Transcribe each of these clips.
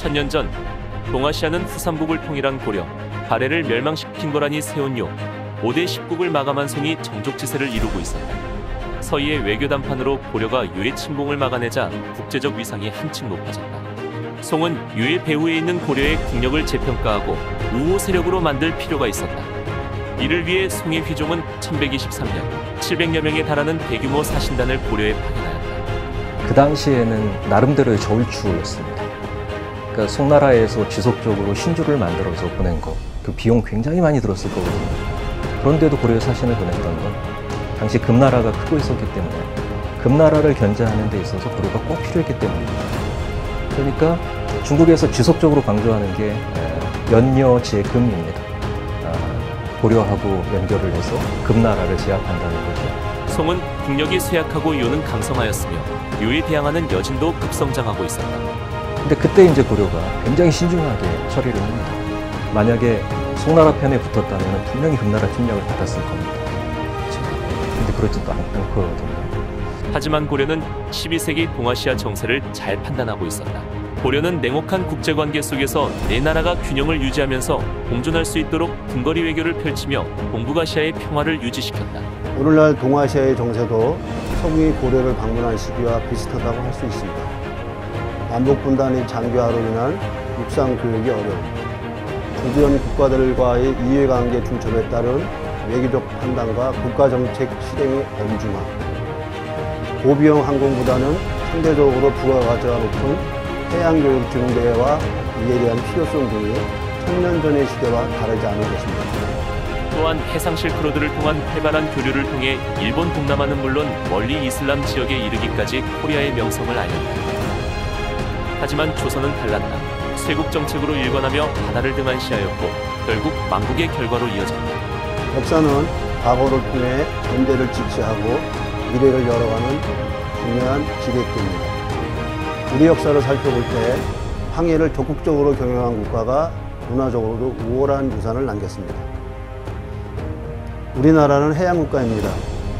천년 전 동아시아는 후삼국을 통일한 고려, 발해를 멸망시킨 거란이 세운 요 5대 10국을 마감한 송이 정족지세를 이루고 있었다. 서희의 외교 담판으로 고려가 유의 침공을 막아내자 국제적 위상이 한층 높아졌다. 송은 유의 배후에 있는 고려의 국력을 재평가하고 우호 세력으로 만들 필요가 있었다. 이를 위해 송의 휘종은 1123년 700여 명에 달하는 대규모 사신단을 고려에 파견하였다. 그 당시에는 나름대로의 저울추였습니다. 그러니까 송나라에서 지속적으로 신주를 만들어서 보낸 거, 그 비용 굉장히 많이 들었을 거거든요. 그런데도 고려에 사신을 보냈던 건 당시 금나라가 크고 있었기 때문에 금나라를 견제하는 데 있어서 고려가 꼭 필요했기 때문입니다. 그러니까 중국에서 지속적으로 강조하는 게 연여제금입니다. 고려하고 연결을 해서 금나라를 제압한다는 거죠. 송은 국력이 쇠약하고 요는 강성하였으며 요에 대항하는 여진도 급성장하고 있었다. 근데 그때 이제 고려가 굉장히 신중하게 처리를 합니다. 만약에 송나라 편에 붙었다면 분명히 금나라 침략을 받았을 겁니다. 근데 그렇지도 않거든요. 하지만 고려는 12세기 동아시아 정세를 잘 판단하고 있었다. 고려는 냉혹한 국제관계 속에서 네 나라가 균형을 유지하면서 공존할 수 있도록 근거리 외교를 펼치며 동북아시아의 평화를 유지시켰다. 오늘날 동아시아의 정세도 송이 고려를 방문한 시기와 비슷하다고 할 수 있습니다. 남북분단의 장기화로 인한 육상교역이 어려움, 주변 국가들과의 이해관계 중첩에 따른 외교적 판단과 국가정책 실행의 엄중함, 고비용 항공보다는 상대적으로 부가가치가 높은 해양교육중대와 이에 대한 필요성 등이 천년 전의 시대와 다르지 않은 것입니다. 또한 해상 실크로드를 통한 활발한 교류를 통해 일본 동남아는 물론 멀리 이슬람 지역에 이르기까지 코리아의 명성을 알렸다. 하지만 조선은 달랐다. 쇄국 정책으로 일관하며 바다를 등한시하였고 결국 망국의 결과로 이어졌다. 역사는 과거를 통해 현재를 지지하고 미래를 열어가는 중요한 지렛대입니다. 우리 역사를 살펴볼 때 항해를 적극적으로 경영한 국가가 문화적으로도 우월한 유산을 남겼습니다. 우리나라는 해양국가입니다.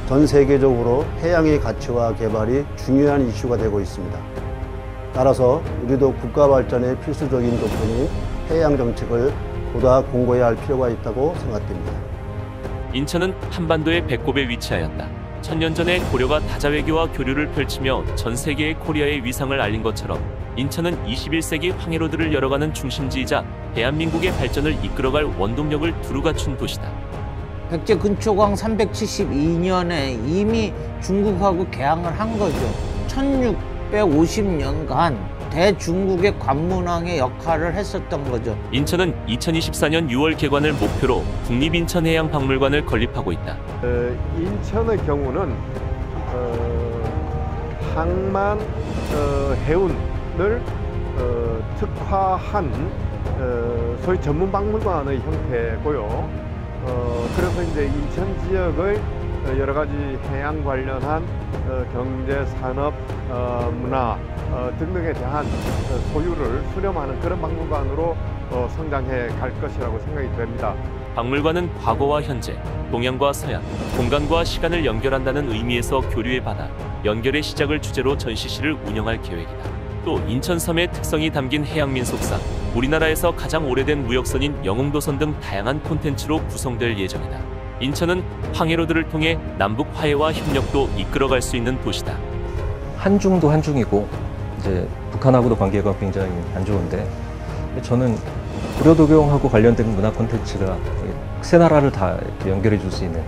전 세계적으로 해양의 가치와 개발이 중요한 이슈가 되고 있습니다. 따라서 우리도 국가 발전의 필수적인 조건인 해양 정책을 보다 공고해야 할 필요가 있다고 생각됩니다. 인천은 한반도의 배꼽에 위치하였다. 천년 전에 고려가 다자외교와 교류를 펼치며 전 세계의 코리아의 위상을 알린 것처럼 인천은 21세기 황해로드를 열어가는 중심지이자 대한민국의 발전을 이끌어갈 원동력을 두루 갖춘 도시다. 백제 근초광 372년에 이미 중국하고 개항을 한 거죠. 1650년간 대중국의 관문왕의 역할을 했었던 거죠. 인천은 2024년 6월 개관을 목표로 국립인천해양박물관을 건립하고 있다. 인천의 경우는 항만 해운을 특화한 소위 전문 박물관의 형태고요. 그래서 이제 인천 지역의 여러 가지 해양 관련한 경제, 산업, 문화 등등에 대한 소유를 수렴하는 그런 박물관으로 성장해 갈 것이라고 생각이 됩니다. 박물관은 과거와 현재, 동양과 서양, 공간과 시간을 연결한다는 의미에서 교류의 바다, 연결의 시작을 주제로 전시실을 운영할 계획이다. 또 인천섬의 특성이 담긴 해양민속사, 우리나라에서 가장 오래된 무역선인 영흥도선 등 다양한 콘텐츠로 구성될 예정이다. 인천은 황해로드를 통해 남북 화해와 협력도 이끌어갈 수 있는 도시다. 한중도 한중이고 이제 북한하고도 관계가 굉장히 안 좋은데 저는 고려도경하고 관련된 문화 콘텐츠가 세 나라를 다 연결해 줄 수 있는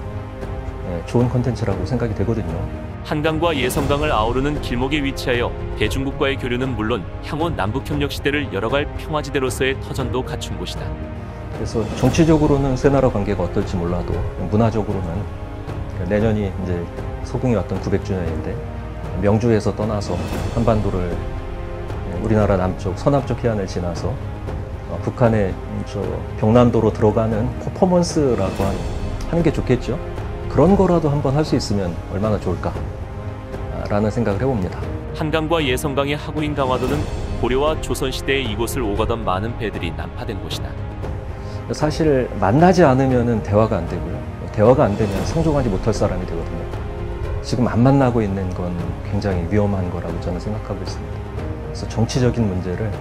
좋은 콘텐츠라고 생각이 되거든요. 한강과 예성강을 아우르는 길목에 위치하여 대중국과의 교류는 물론 향후 남북협력 시대를 열어갈 평화지대로서의 터전도 갖춘 곳이다. 그래서 정치적으로는 세 나라 관계가 어떨지 몰라도 문화적으로는 내년이 이제 서궁이 왔던 900주년인데 명주에서 떠나서 한반도를 우리나라 남쪽, 서남쪽 해안을 지나서 북한의 저 병남도로 들어가는 퍼포먼스라고 하는 게 좋겠죠. 그런 거라도 한번 할 수 있으면 얼마나 좋을까라는 생각을 해봅니다. 한강과 예성강의 하구인 강화도는 고려와 조선시대에 이곳을 오가던 많은 배들이 난파된 곳이다. 사실 만나지 않으면 대화가 안 되고요. 대화가 안 되면 상종하지 못할 사람이 되거든요. 지금 안 만나고 있는 건 굉장히 위험한 거라고 저는 생각하고 있습니다. 그래서 정치적인 문제를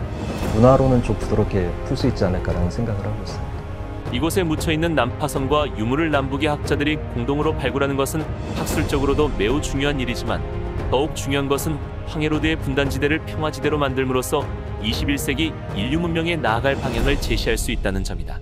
문화로는 좀 부드럽게 풀 수 있지 않을까라는 생각을 하고 있습니다. 이곳에 묻혀있는 난파선과 유물을 남북의 학자들이 공동으로 발굴하는 것은 학술적으로도 매우 중요한 일이지만 더욱 중요한 것은 황해로드의 분단지대를 평화지대로 만들므로써 21세기 인류 문명에 나아갈 방향을 제시할 수 있다는 점이다.